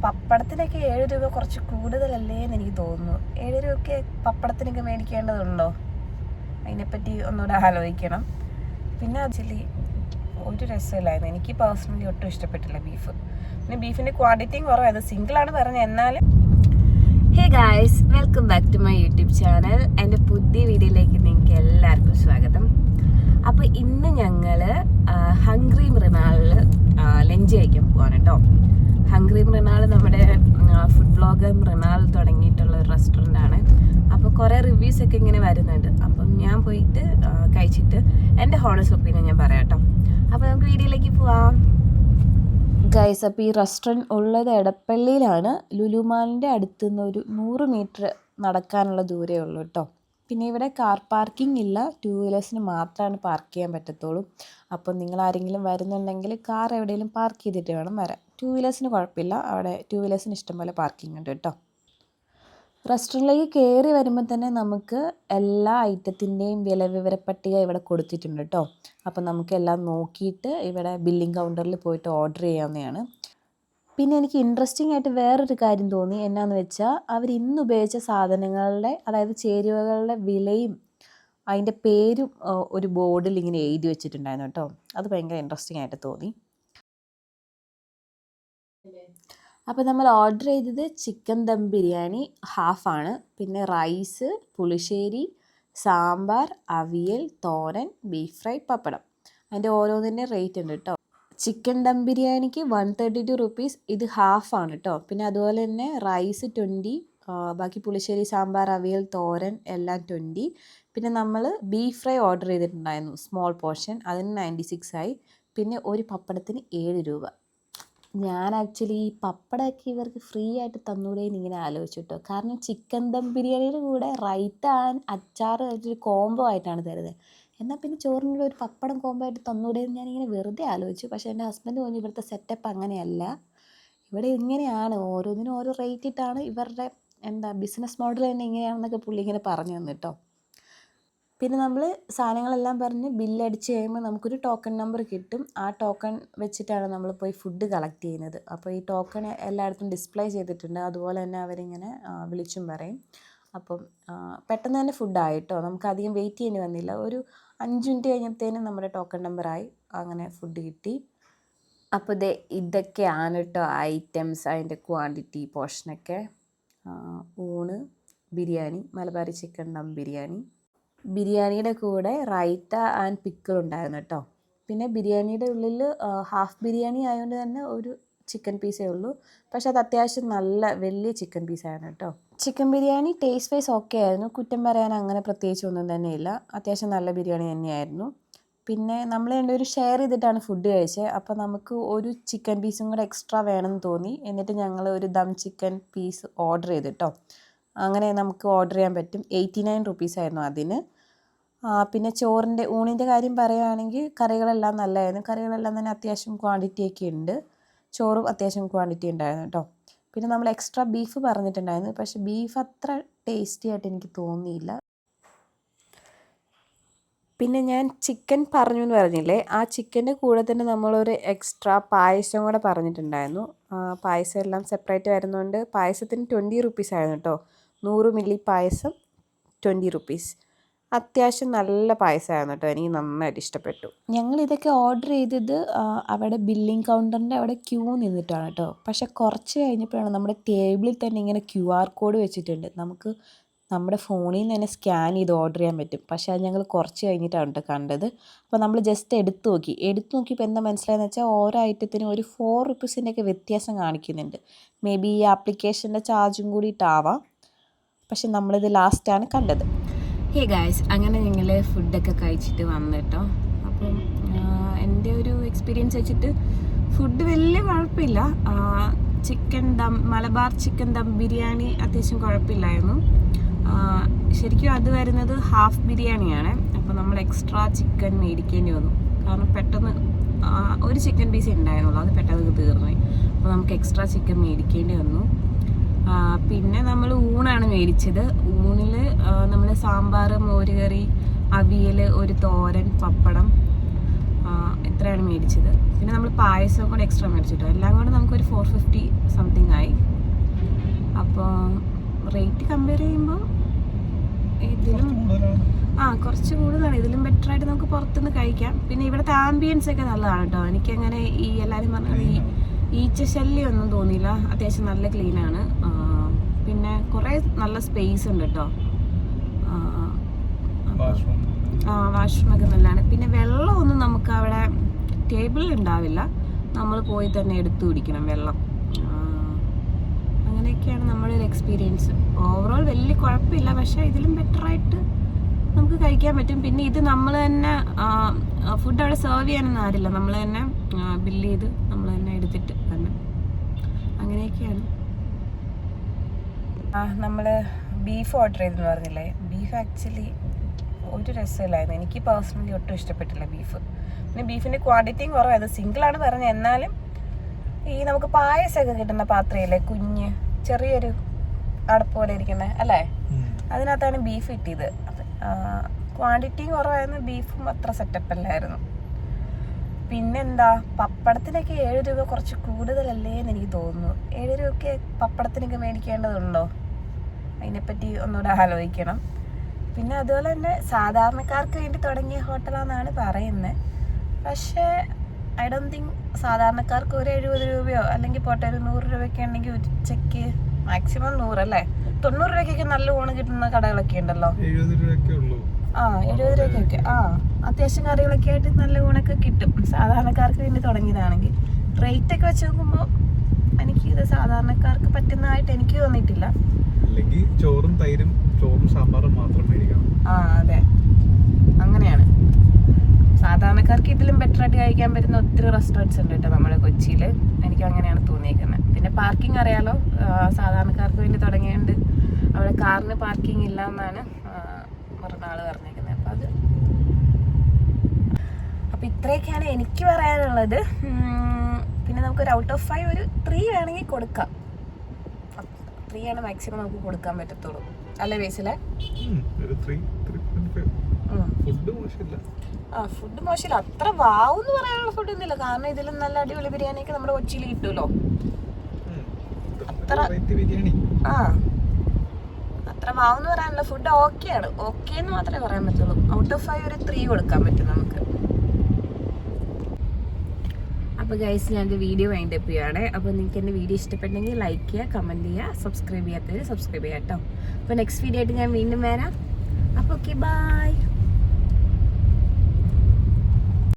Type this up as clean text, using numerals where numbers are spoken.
പപ്പടത്തിനൊക്കെ 7 രൂപ കുറച്ച് കൂടുതലല്ലേ എന്ന് എനിക്ക് തോന്നുന്നു. 7 രൂപയ്ക്ക് പപ്പടത്തിനൊക്കെ മേടിക്കേണ്ടതുണ്ടോ? അതിനെപ്പറ്റി ഒന്നുകൂടെ ആലോചിക്കണം. പിന്നെ ആക്ച്വലി ഒരു രസമില്ലായിരുന്നു. എനിക്ക് പേഴ്സണലി ഒട്ടും ഇഷ്ടപ്പെട്ടില്ല ബീഫ്. പിന്നെ ബീഫിൻ്റെ ക്വാണ്ടിറ്റിയും കുറവായത്, സിംഗിളാണ് പറഞ്ഞത്. എന്നാലും hey guys, welcome back to my YouTube channel. എൻ്റെ പുതിയ വീഡിയോയിലേക്ക് നിങ്ങൾക്ക് എല്ലാവർക്കും സ്വാഗതം. അപ്പോൾ ഇന്ന് ഞങ്ങൾ ഹംഗ്രി മൃണാളിൽ ലഞ്ച് കഴിക്കാൻ പോവാണ് കേട്ടോ. ഹംഗ്രി മൃണാൾ നമ്മുടെ ഫുഡ് ബ്ലോഗർ മൃണാൾ തുടങ്ങിയിട്ടുള്ള ഒരു റെസ്റ്റോറൻ്റ് ആണ്. അപ്പോൾ കുറേ റിവ്യൂസ് ഒക്കെ ഇങ്ങനെ വരുന്നുണ്ട്. അപ്പം ഞാൻ പോയിട്ട് കഴിച്ചിട്ട് എൻ്റെ ഹോണസ്റ്റ് ഒപ്പീനിയൻ ഞാൻ പറയാം കേട്ടോ. അപ്പോൾ നമുക്ക് വീഡിയോയിലേക്ക് പോവാം ഗൈസ്. അപ്പോൾ ഈ റെസ്റ്റോറൻറ്റ് ഉള്ളത് എടപ്പള്ളിയിലാണ്. ലുലു മാളിൻ്റെ അടുത്തുനിന്ന് ഒരു 100 മീറ്റർ നടക്കാനുള്ള ദൂരമേ ഉള്ളൂ കേട്ടോ. പിന്നെ ഇവിടെ കാർ പാർക്കിംഗ് ഇല്ല, 2 വീലേഴ്സിന് മാത്രമാണ് പാർക്ക് ചെയ്യാൻ പറ്റത്തുള്ളൂ. അപ്പോൾ നിങ്ങൾ ആരെങ്കിലും വരുന്നുണ്ടെങ്കിൽ കാർ എവിടെയെങ്കിലും പാർക്ക് ചെയ്തിട്ട് വേണം വരാൻ. 2 വീലേഴ്സിന് കുഴപ്പമില്ല, അവിടെ 2 വീലേഴ്സിന് ഇഷ്ടംപോലെ പാർക്കിംഗ് ഉണ്ട് കേട്ടോ. റെസ്റ്റോറൻറ്റിലേക്ക് കയറി വരുമ്പോൾ തന്നെ നമുക്ക് എല്ലാ ഐറ്റത്തിൻ്റെയും വിവരപ്പട്ടിക ഇവിടെ കൊടുത്തിട്ടുണ്ട് കേട്ടോ. അപ്പോൾ നമുക്കെല്ലാം നോക്കിയിട്ട് ഇവിടെ ബില്ലിംഗ് കൗണ്ടറിൽ പോയിട്ട് ഓർഡർ ചെയ്യാവുന്നതാണ്. പിന്നെ എനിക്ക് ഇൻട്രസ്റ്റിംഗ് ആയിട്ട് വേറൊരു കാര്യം തോന്നി. എന്നാന്ന് വെച്ചാൽ അവർ ഇന്ന് ഉപയോഗിച്ച സാധനങ്ങളുടെ, അതായത് ചേരുവകളുടെ വിലയും അതിൻ്റെ പേരും ഒരു ബോർഡിൽ ഇങ്ങനെ എഴുതി വെച്ചിട്ടുണ്ടായിരുന്നു കേട്ടോ. അത് ഭയങ്കര ഇൻട്രസ്റ്റിംഗ് ആയിട്ട് തോന്നി. അപ്പോൾ നമ്മൾ ഓർഡർ ചെയ്തത് ചിക്കൻ ദം ബിരിയാണി ഹാഫാണ്. പിന്നെ റൈസ്, പുളിശ്ശേരി, സാമ്പാർ, അവിയൽ, തോരൻ, ബീഫ് ഫ്രൈ, പപ്പടം. അതിൻ്റെ ഓരോന്നിൻ്റെ റേറ്റ് ഉണ്ട് കേട്ടോ. ചിക്കൻ ദം ബിരിയാണിക്ക് 132 റുപ്പീസ്, ഇത് ഹാഫാണ് കേട്ടോ. പിന്നെ അതുപോലെ തന്നെ റൈസ് 20, ബാക്കി പുളിശ്ശേരി, സാമ്പാർ, അവിയൽ, തോരൻ എല്ലാം 20. പിന്നെ നമ്മൾ ബീഫ് ഫ്രൈ ഓർഡർ ചെയ്തിട്ടുണ്ടായിരുന്നു, സ്മോൾ പോർഷൻ, അതിന് 96 ആയി. പിന്നെ ഒരു പപ്പടത്തിന് 7 രൂപ. ഞാൻ ആക്ച്വലി ഈ പപ്പടമൊക്കെ ഇവർക്ക് ഫ്രീ ആയിട്ട് തന്നൂടേന്ന് ഇങ്ങനെ ആലോചിച്ചു കേട്ടോ. കാരണം ചിക്കൻ ദം ബിരിയാണിയുടെ കൂടെ റൈത്ത ആൻഡ് അച്ചാർ ഒരു കോംബോ ആയിട്ടാണ് തരുന്നത്. എന്നാൽ പിന്നെ ചോറിൻ്റെ ഒരു പപ്പടം കോംബോ ആയിട്ട് തന്നൂടേന്ന് ഞാനിങ്ങനെ വെറുതെ ആലോചിച്ചു. പക്ഷേ എൻ്റെ ഹസ്ബൻഡ് പറഞ്ഞു ഇവിടുത്തെ സെറ്റപ്പ് അങ്ങനെയല്ല, ഇവിടെ ഇങ്ങനെയാണ്, ഓരോന്നിനും ഓരോ റേറ്റ് ഇട്ടാണ് ഇവരുടെ ബിസിനസ് മോഡൽ തന്നെ ഇങ്ങനെയാണെന്നൊക്കെ പുള്ളി ഇങ്ങനെ പറഞ്ഞു തന്നു കേട്ടോ. പിന്നെ നമ്മൾ സാധനങ്ങളെല്ലാം പറഞ്ഞ് ബില്ലടിച്ച് കഴിയുമ്പോൾ നമുക്കൊരു ടോക്കൺ നമ്പർ കിട്ടും. ആ ടോക്കൺ വെച്ചിട്ടാണ് നമ്മൾ പോയി ഫുഡ് കളക്ട് ചെയ്യുന്നത്. അപ്പോൾ ഈ ടോക്കൺ എല്ലായിടത്തും ഡിസ്പ്ലേ ചെയ്തിട്ടുണ്ട്. അതുപോലെ തന്നെ അവരിങ്ങനെ വിളിച്ചും പറയും. അപ്പം പെട്ടെന്ന് തന്നെ ഫുഡായി കേട്ടോ. നമുക്ക് അധികം വെയിറ്റ് ചെയ്യേണ്ടി വന്നില്ല. ഒരു 5 മിനിറ്റ് കഴിഞ്ഞപ്പോഴത്തേനും നമ്മുടെ ടോക്കൺ നമ്പറായി. അങ്ങനെ ഫുഡ് കിട്ടി. അപ്പോൾ ഇതൊക്കെയാണ് കേട്ടോ ഐറ്റംസ്, അതിൻ്റെ ക്വാണ്ടിറ്റി, പോർഷനൊക്കെ. ഊണ്, ബിരിയാണി, മലബാറി ചിക്കൻ ദം ബിരിയാണി. ബിരിയാണിയുടെ കൂടെ റൈത്ത ആൻഡ് പിക്കിൾ ഉണ്ടായിരുന്നു കേട്ടോ. പിന്നെ ബിരിയാണിയുടെ ഉള്ളിൽ ഹാഫ് ബിരിയാണി ആയതുകൊണ്ട് തന്നെ ഒരു ചിക്കൻ പീസേ ഉള്ളൂ. പക്ഷെ അത് അത്യാവശ്യം നല്ല വലിയ ചിക്കൻ പീസായിരുന്നു കേട്ടോ. Chicken biryani taste vice okay ആയിരുന്നു, കുറ്റം പറയാൻ അങ്ങനെ പ്രത്യേകിച്ച് ഒന്നും തന്നെയില്ല. അത്യാവശ്യം നല്ല ബിരിയാണി തന്നെയായിരുന്നു. പിന്നെ നമ്മൾ രണ്ടുപേരും ഷെയർ ചെയ്തിട്ടാണ് ഫുഡ് കഴിച്ചത്. അപ്പോൾ നമുക്ക് ഒരു ചിക്കൻ പീസും കൂടെ എക്സ്ട്രാ വേണമെന്ന് തോന്നി. എന്നിട്ട് ഞങ്ങൾ ഒരു ദം ചിക്കൻ പീസ് ഓർഡർ ചെയ്തു കേട്ടോ. അങ്ങനെ നമുക്ക് ഓർഡർ ചെയ്യാൻ പറ്റും. 89 റുപ്പീസായിരുന്നു അതിന്. പിന്നെ ഊണിൻ്റെ കാര്യം പറയുകയാണെങ്കിൽ കറികളെല്ലാം നല്ലതായിരുന്നു. കറികളെല്ലാം തന്നെ അത്യാവശ്യം ക്വാണ്ടിറ്റിയൊക്കെ ഉണ്ട്. ചോറും അത്യാവശ്യം ക്വാണ്ടിറ്റി ഉണ്ടായിരുന്നു കേട്ടോ. പിന്നെ നമ്മൾ എക്സ്ട്രാ ബീഫ് പറഞ്ഞിട്ടുണ്ടായിരുന്നു, പക്ഷേ ബീഫ് അത്ര ടേസ്റ്റി ആയിട്ട് എനിക്ക് തോന്നിയില്ല. പിന്നെ ഞാൻ ചിക്കൻ പറഞ്ഞു എന്ന് പറഞ്ഞില്ലേ, ആ ചിക്കൻ്റെ കൂടെ തന്നെ നമ്മളൊരു എക്സ്ട്രാ പായസം കൂടെ പറഞ്ഞിട്ടുണ്ടായിരുന്നു. പായസം എല്ലാം സെപ്പറേറ്റ് വരുന്നതുകൊണ്ട് പായസത്തിന് 20 റുപ്പീസായിരുന്നു കേട്ടോ. 100 മില്ലി പായസം 20 റുപ്പീസ്. അത്യാവശ്യം നല്ല പായസമായിരുന്നു കേട്ടോ, എനിക്ക് നന്നായിട്ട് ഇഷ്ടപ്പെട്ടു. ഞങ്ങൾ ഇതൊക്കെ ഓർഡർ ചെയ്തത് അവിടെ ബില്ലിംഗ് കൗണ്ടറിൻ്റെ അവിടെ ക്യൂ നിന്നിട്ടാണ് കേട്ടോ. പക്ഷേ കുറച്ച് കഴിഞ്ഞപ്പോഴാണ് നമ്മുടെ ടേബിളിൽ തന്നെ ഇങ്ങനെ QR കോഡ് വെച്ചിട്ടുണ്ട്. നമുക്ക് നമ്മുടെ ഫോണിൽ നിന്ന് തന്നെ സ്കാൻ ചെയ്ത് ഓർഡർ ചെയ്യാൻ പറ്റും. പക്ഷേ അത് ഞങ്ങൾ കുറച്ച് കഴിഞ്ഞിട്ടാണ് കേട്ടോ കണ്ടത്. അപ്പോൾ നമ്മൾ ജസ്റ്റ് എടുത്തു നോക്കിയപ്പോൾ എന്താ മനസ്സിലായെന്ന് വെച്ചാൽ ഓരോ ഐറ്റത്തിനും ഒരു 4 റുപ്പീസിൻ്റെ ഒക്കെ വ്യത്യാസം കാണിക്കുന്നുണ്ട്. മേ ബി ഈ ആപ്ലിക്കേഷൻ്റെ ചാർജും കൂടിയിട്ടാവാം. പക്ഷെ നമ്മളിത് ലാസ്റ്റാണ് കണ്ടത്. ഹേ ഗായ്സ്, അങ്ങനെ ഞങ്ങൾ ഫുഡൊക്കെ കഴിച്ചിട്ട് വന്നു കേട്ടോ. അപ്പം എൻ്റെ ഒരു എക്സ്പീരിയൻസ് വെച്ചിട്ട് ഫുഡ് വലിയ കുഴപ്പമില്ല. മലബാർ ചിക്കൻ ദം ബിരിയാണി അത്യാവശ്യം കുഴപ്പമില്ലായിരുന്നു. ശരിക്കും അത് വരുന്നത് ഹാഫ് ബിരിയാണിയാണ്. അപ്പോൾ നമ്മൾ എക്സ്ട്രാ ചിക്കൻ മേടിക്കേണ്ടി വന്നു. കാരണം പെട്ടെന്ന് ഒരു ചിക്കൻ പീസ് ഉണ്ടായിരുന്നുള്ളൂ, അത് പെട്ടെന്ന് തീർന്നുപോയി. അപ്പോൾ നമുക്ക് എക്സ്ട്രാ ചിക്കൻ മേടിക്കേണ്ടി വന്നു. പിന്നെ നമ്മൾ ഊണാണ് മേടിച്ചത്. ഊണിൽ നമ്മൾ സാമ്പാർ, മോരുകറി, അവിയൽ, ഒരു തോരൻ, പപ്പടം, ഇത്രയാണ് മേടിച്ചത്. പിന്നെ നമ്മൾ പായസം കൂടെ എക്സ്ട്രാ മേടിച്ചിട്ടോ. എല്ലാം കൂടെ നമുക്കൊരു 450 സംതിങ് ആയി. റേറ്റ് കമ്പയർ ചെയ്യുമ്പോൾ ഇതിലും കുറച്ച് കൂടുതലാണ്. ഇതിലും ബെറ്റർ ആയിട്ട് നമുക്ക് പുറത്തുനിന്ന് കഴിക്കാം. പിന്നെ ഇവിടുത്തെ ആംബിയൻസ് ഒക്കെ നല്ലതാണ് കേട്ടോ. എനിക്കങ്ങനെ ഈ എല്ലാവരും പറഞ്ഞത് ഈ ഈച്ച ശല്യം ഒന്നും തോന്നിയില്ല. അത്യാവശ്യം നല്ല ക്ലീനാണ്. പിന്നെ കുറേ നല്ല സ്പേസ് ഉണ്ട് കേട്ടോ. വാഷ്റൂമൊക്കെ നല്ലതാണ്. പിന്നെ വെള്ളമൊന്നും നമുക്ക് അവിടെ ടേബിളിൽ ഉണ്ടാവില്ല, നമ്മൾ പോയി തന്നെ എടുത്തു കുടിക്കണം വെള്ളം. അങ്ങനെയൊക്കെയാണ് നമ്മുടെ ഒരു എക്സ്പീരിയൻസ്. ഓവറോൾ വലിയ കുഴപ്പമില്ല, പക്ഷേ ഇതിലും ബെറ്ററായിട്ട് നമുക്ക് കഴിക്കാൻ പറ്റും. പിന്നെ ഇത് നമ്മൾ തന്നെ ഫുഡ് അവിടെ സെർവ് ചെയ്യാനൊന്നും ആരില്ല, നമ്മൾ തന്നെ ബില്ല് ചെയ്ത് നമ്മൾ തന്നെ എടുത്തിട്ട് തന്നെ. അങ്ങനെയൊക്കെയാണ്. നമ്മൾ ബീഫ് ഓർഡർ ചെയ്തെന്ന് പറഞ്ഞില്ലേ, ബീഫ് ആക്ച്വലി ഒരു രസമില്ലായിരുന്നു. എനിക്ക് പേഴ്സണലി ഒട്ടും ഇഷ്ടപ്പെട്ടില്ല ബീഫ്. പിന്നെ ബീഫിൻ്റെ ക്വാണ്ടിറ്റിയും കുറവായത്. സിംഗിളാണ് പറഞ്ഞത്, എന്നാലും ഈ നമുക്ക് പായസമൊക്കെ കിട്ടുന്ന പാത്രമില്ലേ, കുഞ്ഞ് ചെറിയൊരു അടപ്പ് പോലെ ഇരിക്കുന്നത് അല്ലേ, അതിനകത്താണ് ബീഫ് കിട്ടിയത്. ക്വാണ്ടിറ്റിയും കുറവായിരുന്നു, ബീഫും അത്ര സെറ്റപ്പ് അല്ലായിരുന്നു. പിന്നെന്താ, പപ്പടത്തിനൊക്കെ 7 രൂപ കുറച്ച് കൂടുതലല്ലേ എന്ന് എനിക്ക് തോന്നുന്നു. 7 രൂപയ്ക്ക് പപ്പടത്തിനൊക്കെ മേടിക്കേണ്ടതുണ്ടോ? അതിനെപ്പറ്റി ഒന്നുകൂടെ ആലോചിക്കണം. പിന്നെ അതുപോലെ തന്നെ സാധാരണക്കാർക്ക് വേണ്ടി തുടങ്ങിയ ഹോട്ടലാണെന്നാണ് പറയുന്നത്. പക്ഷേ ഐ ഡോണ്ട് തിങ്ക് സാധാരണക്കാർക്ക് ഒരു 70 രൂപയോ അല്ലെങ്കിൽ പോട്ടെ ഒരു 100 രൂപയൊക്കെ ഉണ്ടെങ്കിൽ ഉച്ചയ്ക്ക് മാക്സിമം 100 അല്ലേ, 90 രൂപയ്ക്കൊക്കെ നല്ല ഊണ് കിട്ടുന്ന കടകളൊക്കെ ഉണ്ടല്ലോ. 70 രൂപയൊക്കെ ഉള്ളൂ. 70 രൂപയ്ക്കൊക്കെ അത്യാവശ്യം കറികളൊക്കെ ആയിട്ട് നല്ല ഊണൊക്കെ കിട്ടും സാധാരണക്കാർക്ക് വേണ്ടി തുടങ്ങിയതാണെങ്കിൽ. റേറ്റൊക്കെ വെച്ച് നോക്കുമ്പോൾ എനിക്കിത് സാധാരണക്കാർക്ക് പറ്റുന്നതായിട്ട് എനിക്ക് തോന്നിയിട്ടില്ല. അല്ലെങ്കിൽ ചോറും തൈരും ചോറും സാമ്പാറും മാത്രം മേടിക്കണം. അതെ, അങ്ങനെയാണ്. സാധാരണക്കാർക്ക് ഇതിലും ബെറ്റർ ആയിട്ട് കഴിക്കാൻ പറ്റുന്ന ഒത്തിരി റെസ്റ്റോറൻറ്റ്സ് ഉണ്ട് കേട്ടോ നമ്മുടെ കൊച്ചിയിൽ. എനിക്ക് അങ്ങനെയാണ് തോന്നിയേക്കുന്നത്. പിന്നെ പാർക്കിംഗ് അറിയാലോ, സാധാരണക്കാർക്ക് വേണ്ടി തുടങ്ങിയുണ്ട്. അവിടെ കാറിന് പാർക്കിംഗ് ഇല്ല എന്നാണ് മറുനാൾ പറഞ്ഞേക്കുന്നത്. അപ്പോൾ ഇത്രയൊക്കെയാണ് എനിക്ക് പറയാനുള്ളത്. പിന്നെ നമുക്കൊരു ഔട്ട് ഓഫ് 5 ഒരു 3 വേണമെങ്കിൽ കൊടുക്കാം. 3 ആണ് മാക്സിമം നമുക്ക് കൊടുക്കാൻ പറ്റത്തുള്ളൂ അല്ലേ ബേസിലെ? ഫുഡ് മോശമില്ല, അത്ര വാവെന്ന് പറയാനുള്ള ഫുഡൊന്നുമില്ല. കാരണം ഇതിലും നല്ല അടിപൊളി ബിരിയാണിയൊക്കെ നമ്മുടെ കൊച്ചിയിൽ കിട്ടുമല്ലോ. അത്ര വാവെന്ന് പറയാനുള്ള ഫുഡ് ഓക്കെയാണ്. ഓക്കെ എന്ന് മാത്രമേ പറയാൻ പറ്റുള്ളൂ. ഔട്ട് ഓഫ് 5 ഒരു 3 കൊടുക്കാൻ പറ്റും നമുക്ക്. അപ്പോൾ ഗൈസ്, ഞാനൊരു വീഡിയോ വൈൻഡ് അപ്പ് ചെയ്യുകയാണ്. അപ്പോൾ നിങ്ങൾക്ക് എൻ്റെ വീഡിയോ ഇഷ്ടപ്പെട്ടെങ്കിൽ ലൈക്ക് ചെയ്യുക, കമൻറ്റ് ചെയ്യുക, സബ്സ്ക്രൈബ് ചെയ്യാത്തവർ സബ്സ്ക്രൈബ് ചെയ്യാം കേട്ടോ. അപ്പോൾ നെക്സ്റ്റ് വീഡിയോ ആയിട്ട് ഞാൻ വീണ്ടും വരാം. അപ്പോൾ ഓക്കെ, ബൈ.